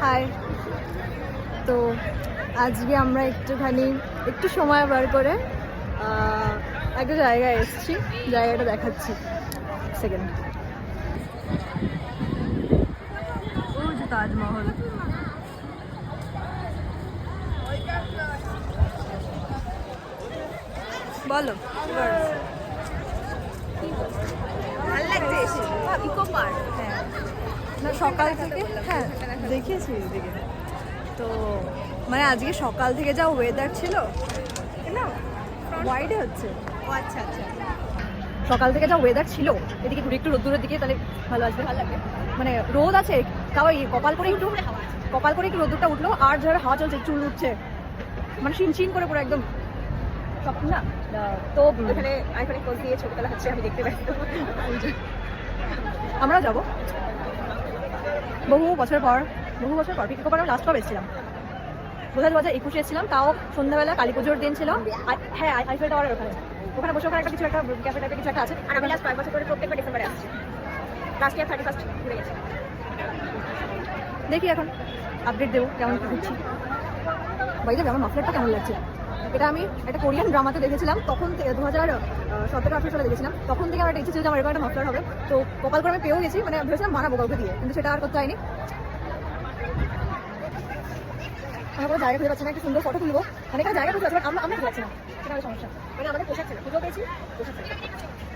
High. তো আজকে আমরা একটু সময় বার করে একটা জায়গায় এসেছি, জায়গাটা দেখাচ্ছি। সেকেন্ড, ও যে তাজমহল। বলো, ভালো লাগছে এসে। ইকো পার্ক, হ্যাঁ না সকাল থেকে, হ্যাঁ দেখিয়েছি এদিকে। তো মানে আজকে সকাল থেকে যা ওয়েদার ছিল না, ওয়াইডে হচ্ছে। ও আচ্ছা আচ্ছা, সকাল থেকে যা ওয়েদার ছিল, এদিকে ঘুরে একটু রোদ্দুরের দিকে, তাহলে ভালো আসবে। ভালো লাগবে, মানে রোদ আছে তাও এই কপাল করে একটু রোদ্দুরটা উঠলো, আর যারা হাওয়া চলছে, চুল উঠছে, মানে শিন করে পুরো একদম সব না। তো এখানে আইফোনে পোজ দিয়ে ছবি তোলা হচ্ছে, আমি দেখতে পাচ্ছি। আমরা যাবো বহু বছর পর পিকনিক করে লাস্ট কবে এসেছিলাম, 2021 এসেছিলাম, তাও সন্ধ্যাবেলা কালী পুজোর দিন ছিল। হ্যাঁ, আইফেল টাওয়ারের ওখানে বসে ওখানে কিছু একটা ক্যাফে টাইপের কিছু একটা আছে। আর আমি লাস্ট 5 বছর করে প্রত্যেকবার ডিসেম্বরে আসছি। লাস্ট ইয়ার 31st ঘুরে গেছি। দেখি এখন আপডেট দেবো কেমন কি ঘুরছি। বাইরে আমার মাফলারটা কেমন লাগছে, এটা আমি একটা কোরিয়ান ড্রামাতে দেখেছিলাম, তখন থেকে 2017-18 সালে দেখেছিলাম। তখন থেকে আমার একটা ইচ্ছে ছিল যে আমার এরকম একটা মাফলার হবে। তো কপাল করে আমি পেয়েও গেছি, মানে ভেবেছিলাম বানাবো কাউকে দিয়ে, কিন্তু সেটা আর করতে হয়নি। আমার কোনো জায়গা খুঁজে পাচ্ছি না, একটা সুন্দর ফটো তুলবো, মানে এখানে জায়গা খুঁজে পাচ্ছি, আমরা খুঁজে পাচ্ছি না, সেটা আমাদের সমস্যা। মানে আমাদের পোশাক ছিল, পুজো পেয়েছি, পোশাক ছিল।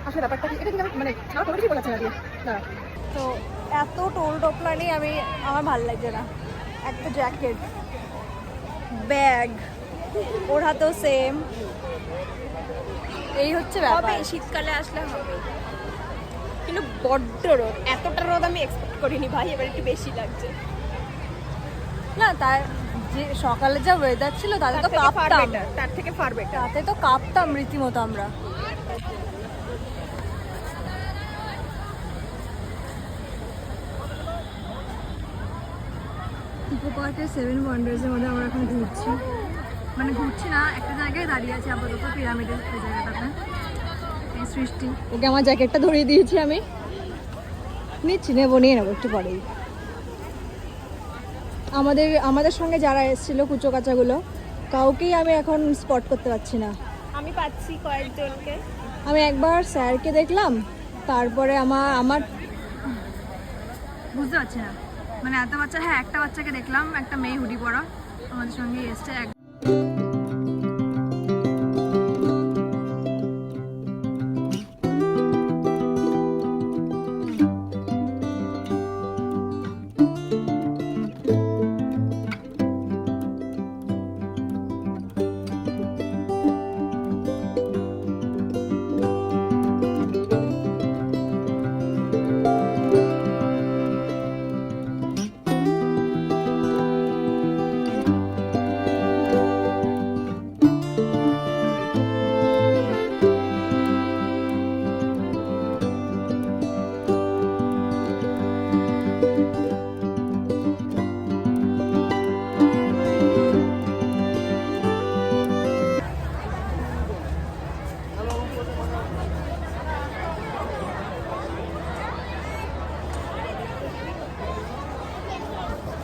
আসলে ব্যাপারটা কি, এটা ঠিক আমি মানে ছাড়া কোনো কিছু বলাচ্ছি না দিয়ে না। তো এত টোল টোপলা নিয়ে আমার ভালো লাগছে না। একটা জ্যাকেট, ব্যাগ, ওর হাতেও সেম, এই হচ্ছে ব্যাপার। শীতকালে আসলে হবে, কিন্তু বড্ড রোদ, এতটা রোদ আমি এক্সপেক্ট করিনি ভাই, এবার একটু বেশি লাগছে। না তার যে সকালে যা ওয়েদার ছিল তাতে তো কাঁপতাম, তার থেকে ফার বেটার। তাতে তো কাঁপতাম রীতিমতো আমরা। ইকো পার্কের 7 ওয়ান্ডার্সের মধ্যে আমরা এখন ঘুরছি, মানে ঘুরছি না, একটা জায়গায় দাঁড়িয়ে আছি আপাতত, পিরামিডের এই জায়গাটাতে। এই সৃষ্টি, ওকে আমার জ্যাকেটটা ধরিয়ে দিয়েছি, আমি নিয়ে নেবো একটু পরেই। আমাদের সঙ্গে যারা এসেছিল কুচো কাচাগুলো, কাউকেই আমি এখন স্পট করতে পারছি না। আমি পাচ্ছি কয়েকজনকে। আমি একবার স্যারকে দেখলাম, তারপরে আমার বুঝতে পারছি না, মানে এত বাচ্চা। হ্যাঁ, একটা বাচ্চাকে দেখলাম, একটা মেয়ে হুডি পরা আমাদের সঙ্গে এসছে।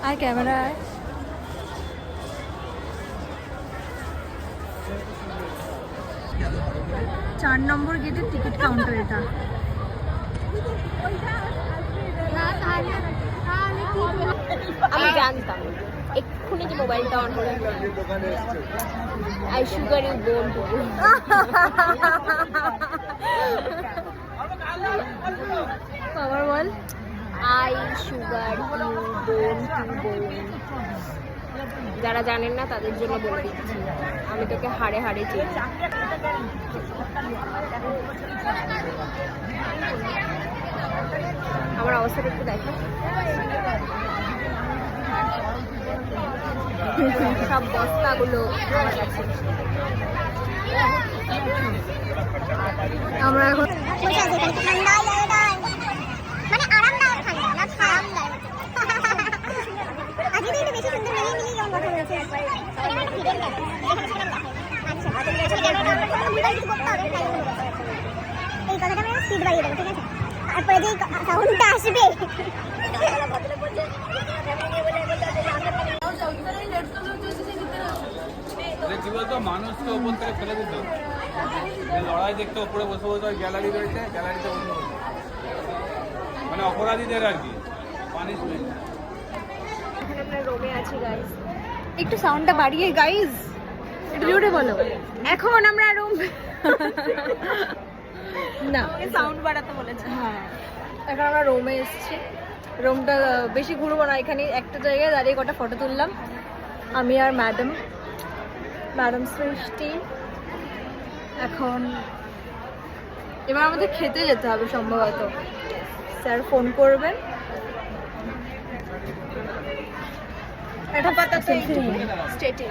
আর ক্যামেরা 4 নম্বর গেটের টিকিট কাউন্টার এটা। আমি জানতাম এক্ষুনি যে মোবাইলটা অন করে আই সুগার ইউ বোন টু বোন। আবার বল, আই সুগার ইউ বোন টু বোন। যারা জানেন না তাদের জন্য বলে দিচ্ছি, আমি তোকে হাড়ে হাড়ে চিনি। আমার অবস্থাটা একটু দেখো, সব বস্তাগুলো আমার কাছে। আমরা এখন মানে আরামদায়ক ঠান্ডা না আরামদায়ক। আজকে একটু বেশি সুন্দর মিলিয়ে মিলিয়ে যেমন গঠন হয়েছে। এই কথাটা আমি স্পিড বাড়িয়ে দেবো, ঠিক আছে? তারপরে যে সাউন্ডটা আসবে কি বলতো মানুষকে ওপর থেকে ফেলে দিত, লড়াই দেখতে ওপরে বসে বসে গ্যালারি রয়েছে, গ্যালারিতে বসে বসে মানে অপরাধীদের আর কি পানিশমেন্ট। এখানে আমরা রোমে আছি গাইস। একটু সাউন্ডটা বাড়িয়ে গাইজ, একটু জোরে বলো। এখন আমরা রুম না সাউন্ড বাড়াতে বলেছে। হ্যাঁ, এখন আমরা রোমে এসেছি। রোমটা বেশি ঘুরবো না, এখানে একটা জায়গায় দাঁড়িয়ে কটা ফটো তুললাম আমি আর ম্যাডাম সৃষ্টি। এখন এবার আমাদের খেতে যেতে হবে সম্ভবত, স্যার ফোন করবেন। আপাতত স্টেটিং